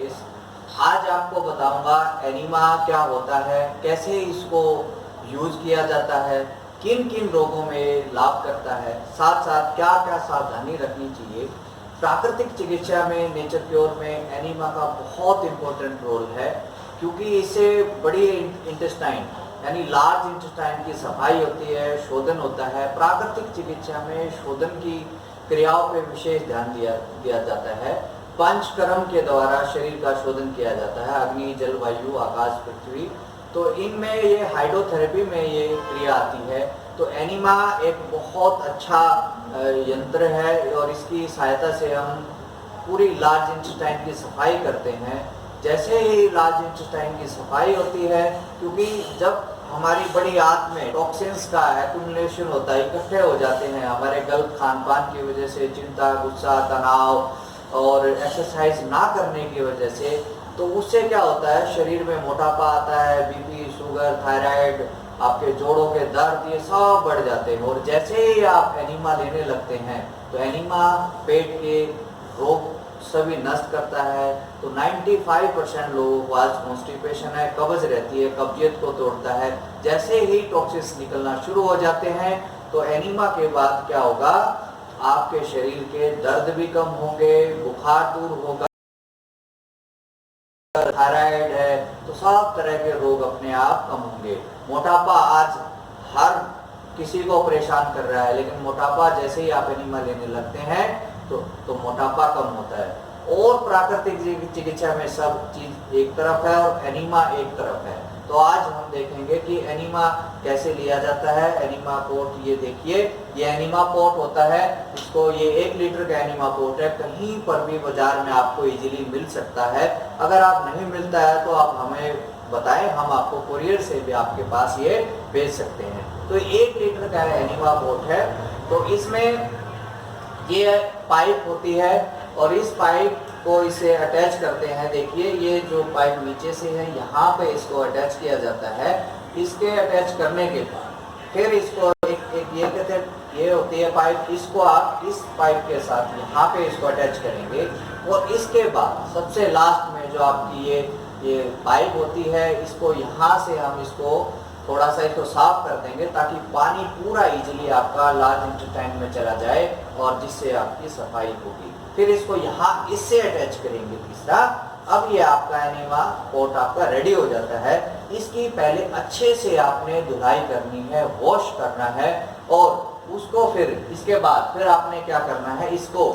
Classes. आज आपको बताऊंगा एनीमा क्या होता है, कैसे इसको यूज किया जाता है, किन किन रोगों में लाभ करता है, साथ साथ क्या क्या सावधानी रखनी चाहिए। प्राकृतिक चिकित्सा में, नेचर क्योर में एनीमा का बहुत इम्पोर्टेंट रोल है, क्योंकि इससे बड़ी इंटेस्टाइन यानी लार्ज इंटेस्टाइन की सफाई होती है, शोधन होता है। प्राकृतिक चिकित्सा में शोधन की क्रियाओं पर विशेष ध्यान दिया जाता है। पंचकर्म के द्वारा शरीर का शोधन किया जाता है, अग्नि, जल, वायु, आकाश, पृथ्वी। तो इनमें ये हाइड्रोथेरेपी में ये क्रिया आती है। तो एनीमा एक बहुत अच्छा यंत्र है और इसकी सहायता से हम पूरी लार्ज इंटेस्टाइन की सफाई करते हैं। जैसे ही लार्ज इंटेस्टाइन की सफाई होती है, क्योंकि जब हमारी बड़ी आंत में टॉक्सिन्स का एक्यूमुलेशन होता है, इकट्ठे हो जाते हैं हमारे गलत खान पान की वजह से, चिंता, गुस्सा, तनाव और एक्सरसाइज ना करने की वजह से, तो उससे क्या होता है, शरीर में मोटापा आता है, बीपी, शुगर, थायराइड, आपके जोड़ों के दर्द, ये सब बढ़ जाते हैं। और जैसे ही आप एनीमा लेने लगते हैं तो एनीमा पेट के रोग सभी नष्ट करता है। तो 95% लोगों को आज कॉन्स्टिपेशन है, कब्ज रहती है, कब्जियत को तोड़ता है। जैसे ही टॉक्सिन्स निकलना शुरू हो जाते हैं तो एनीमा के बाद क्या होगा, आपके शरीर के दर्द भी कम होंगे, बुखार दूर होगा, थायराइड है, तो सब तरह के रोग अपने आप कम होंगे। मोटापा आज हर किसी को परेशान कर रहा है, लेकिन मोटापा जैसे ही आप एनीमा लेने लगते हैं तो मोटापा कम होता है। और प्राकृतिक चिकित्सा में सब चीज एक तरफ है और एनीमा एक तरफ है। तो आज हम देखेंगे कि एनीमा कैसे लिया जाता है। एनीमा पोट, ये देखिए, ये एनीमा पोट होता है। इसको, ये 1 लीटर का एनीमा पोट है, कहीं पर भी बाजार में आपको इजीली मिल सकता है। अगर आप नहीं मिलता है तो आप हमें बताएं, हम आपको कुरियर से भी आपके पास ये भेज सकते हैं। तो 1 लीटर का एनीमा पोट है। तो इसमें ये पाइप होती है और इस पाइप को इसे अटैच करते हैं। देखिए, ये जो पाइप नीचे से है, यहाँ पे इसको अटैच किया जाता है। इसके अटैच करने के बाद फिर इसको एक ये कहते हैं, ये होती है पाइप, इसको आप इस पाइप के साथ यहाँ पे इसको अटैच करेंगे। और इसके बाद सबसे लास्ट में जो आपकी ये पाइप होती है, इसको यहाँ से हम इसको थोड़ा सा इसको साफ कर देंगे ताकि पानी पूरा इजीली आपका लार्ज इंटेस्टाइन में चला जाए और जिससे आपकी सफाई होगी। फिर इसको यहाँ इससे अटैच करेंगे तीसरा। अब ये आपका एनीमा पोट आपका रेडी हो जाता है। इसकी पहले अच्छे से आपने धुलाई करनी है, वॉश करना है और उसको फिर इसके बाद फिर आपने क्या करना है, इसको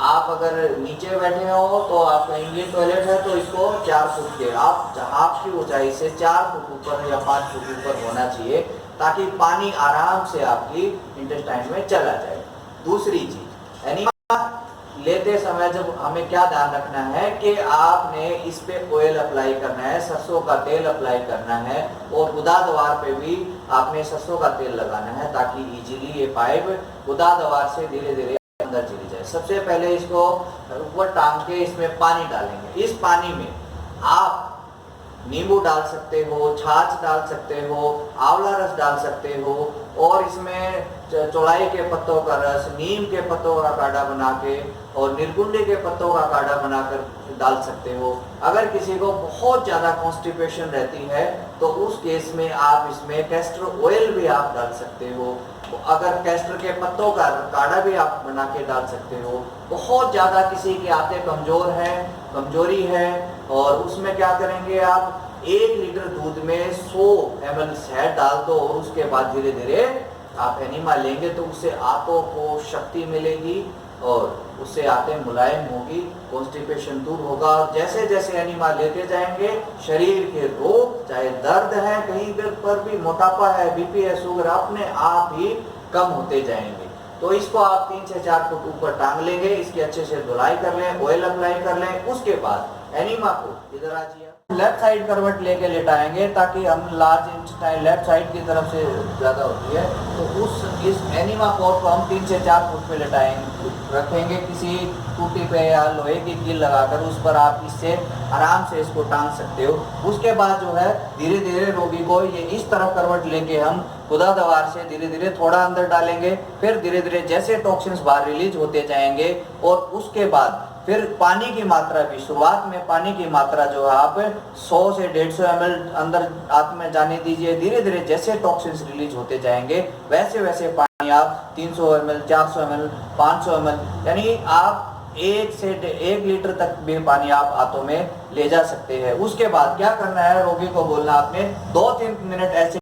आप अगर नीचे बैठे हो तो आप कहेंगे टॉयलेट है, तो इसको 4 फुट के, आप जहाँ की ऊंचाई से 4 फुट ऊपर या 5 फुट ऊपर होना चाहिए ताकि पानी आराम से आपकी इंटेस्टाइन में चला जाए। दूसरी चीज, एनीमा लेते समय जब हमें क्या ध्यान रखना है कि आपने इस पे ऑयल अप्लाई करना है, सरसों का तेल अप्लाई करना है और गुदाद्वार पे भी आपने सरसों का तेल लगाना है ताकि इजीली ये पाइप गुदाद्वार से धीरे धीरे अंदर चली जाए। सबसे पहले इसको ऊपर टांग के इसमें पानी डालेंगे। इस पानी में आप नींबू डाल सकते हो, छाछ डाल सकते हो, आंवला रस डाल सकते हो और इसमें चौलाई के पत्तों का रस, नीम के पत्तों का काढ़ा बना के और निर्गुंडे के पत्तों का काढ़ा बनाकर डाल सकते हो। अगर किसी को बहुत ज़्यादा कॉन्स्टिपेशन रहती है तो उस केस में आप इसमें कैस्टर ऑयल भी आप डाल सकते हो। अगर कैस्टर के पत्तों का काढ़ा भी आप बना के डाल सकते हो। बहुत ज़्यादा किसी के आंतें कमजोरी है और उसमें क्या करेंगे, आप 1 लीटर दूध में 100 ml शहद डाल दो और उसके बाद धीरे धीरे आप एनीमा लेंगे तो उससे आंतों को शक्ति मिलेगी और उससे आंतें मुलायम होगी, कॉन्स्टिपेशन दूर होगा। और जैसे जैसे एनीमा लेते जाएंगे शरीर के रोग, चाहे दर्द है, कहीं पर भी मोटापा है, बीपी है, शुगर, अपने आप ही कम होते जाएंगे। तो इसको आप 3 से 4 फुट ऊपर टांग लेंगे, इसकी अच्छे से धुलाई कर लें, ऑयल अप्लाई कर लें। उसके बाद एनीमा को इधर आजिए, लेफ्ट साइड करवट लेके लेटाएंगे ताकि हम लार्ज इंटेस्टाइन लेफ्ट साइड की तरफ से ज़्यादा होती है। तो इस एनीमा पोट को हम 3 से 4 फुट पे लेटाएंगे, रखेंगे किसी टूटी पे या लोहे की कील लगाकर, उस पर आप इससे आराम से इसको टांग सकते हो। उसके बाद जो है धीरे धीरे रोगी को ये इस तरफ करवट लेके हम गुदाद्वार से धीरे धीरे थोड़ा अंदर डालेंगे। फिर धीरे धीरे जैसे टॉक्सिन्स बाहर रिलीज होते जाएंगे और उसके बाद फिर पानी की मात्रा भी, शुरुआत में पानी की मात्रा जो है आप 100 से 150 ml अंदर आंत में जाने दीजिए। धीरे धीरे जैसे टॉक्सिन्स रिलीज होते जाएंगे वैसे वैसे पानी आप 300 ml, 400 ml, 500 ml, यानी आप 1 लीटर तक भी पानी आप आंतों में ले जा सकते हैं। उसके बाद क्या करना है, रोगी को बोलना आपने 2-3 मिनट ऐसे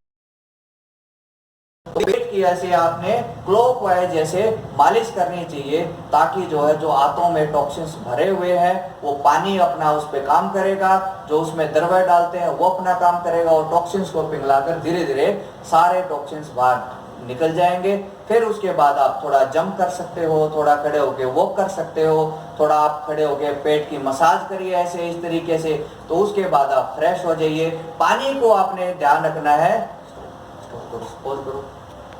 पेट की ऐसे आपने क्लॉकवाइज जैसे मालिश करनी चाहिए, ताकि जो है जो आंतों में टॉक्सिन्स भरे हुए हैं वो पानी अपना उस पे काम करेगा, जो उसमें दवा डालते हैं वो अपना काम करेगा और टॉक्सिन्स को पिघलाकर धीरे धीरे सारे टॉक्सिन्स बाहर निकल जाएंगे। फिर उसके बाद आप थोड़ा जंप कर सकते हो, थोड़ा खड़े होके वॉक कर सकते हो, थोड़ा आप खड़े होके पेट की मसाज करिए ऐसे इस तरीके से। तो उसके बाद आप फ्रेश हो जाइए। पानी को आपने ध्यान रखना है,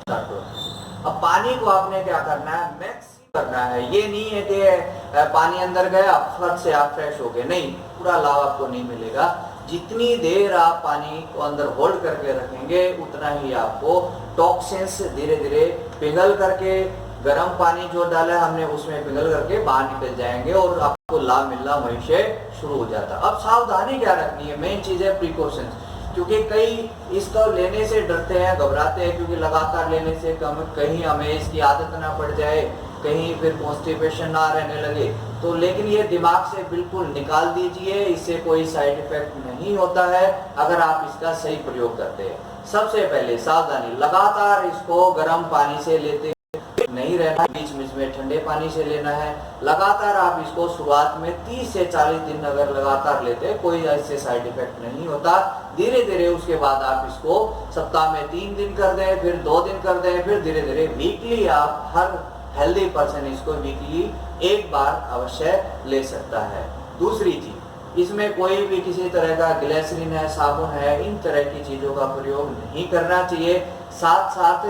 अब पानी को आपने क्या करना है, मैक्स करना है। ये नहीं है कि पानी अंदर गया फट से आप फ्रेश हो गए, नहीं, पूरा लाभ आपको नहीं मिलेगा। जितनी देर आप पानी को अंदर होल्ड करके रखेंगे उतना ही आपको टॉक्सिन्स धीरे धीरे पिघल करके, गर्म पानी जो डाला है हमने उसमें पिघल करके बाहर निकल जाएंगे और आपको लाभ मिलना वहीं से शुरू हो जाता। अब सावधानी क्या रखनी है, मेन चीज है प्रिकॉशंस, क्योंकि कई इसको लेने से डरते हैं, घबराते हैं, क्योंकि लगातार लेने से कहीं हमें इसकी आदत ना पड़ जाए, कहीं फिर कॉन्स्टिपेशन ना रहने लगे। तो लेकिन ये दिमाग से बिल्कुल निकाल दीजिए, इससे कोई साइड इफेक्ट नहीं होता है अगर आप इसका सही प्रयोग करते हैं। सबसे पहले सावधानी, लगातार इसको गर्म पानी से लेते नहीं रहना, बीच बीच में ठंडे पानी से लेना है। लगातार आप इसको शुरुआत में 30 से 40 दिन अगर लगातार लेते हैं कोई ऐसे साइड इफेक्ट नहीं होता। धीरे धीरे उसके बाद आप इसको सप्ताह में 3 दिन कर दें, फिर 2 दिन कर दें, फिर धीरे धीरे वीकली आप, हर हेल्दी पर्सन इसको वीकली 1 बार अवश्य ले सकता है। दूसरी चीज, इसमें कोई भी किसी तरह का ग्लिसरीन है, साबुन है, इन तरह की चीजों का प्रयोग नहीं करना चाहिए। साथ साथ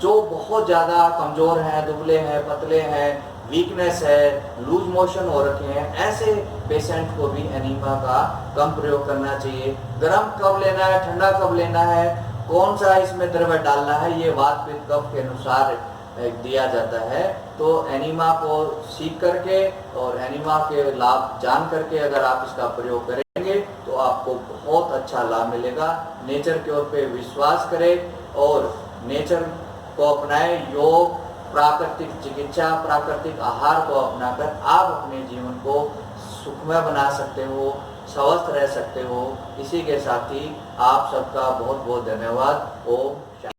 जो बहुत ज़्यादा कमज़ोर हैं, दुबले हैं, पतले हैं, वीकनेस है, लूज मोशन हो रखे हैं, ऐसे पेशेंट को भी एनीमा का कम प्रयोग करना चाहिए। गर्म कब लेना है, ठंडा कब लेना है, कौन सा इसमें द्रव्य डालना है, ये वात पित्त कफ के अनुसार दिया जाता है। तो एनीमा को सीख करके और एनीमा के लाभ जान करके अगर आप इसका प्रयोग करेंगे तो आपको बहुत अच्छा लाभ मिलेगा। नेचर के ओर पे विश्वास करें और नेचर को अपनाएं। योग, प्राकृतिक चिकित्सा, प्राकृतिक आहार को अपनाकर आप अपने जीवन को सुखमय बना सकते हो, स्वस्थ रह सकते हो। इसी के साथ ही आप सबका बहुत बहुत धन्यवाद। ओम शांति।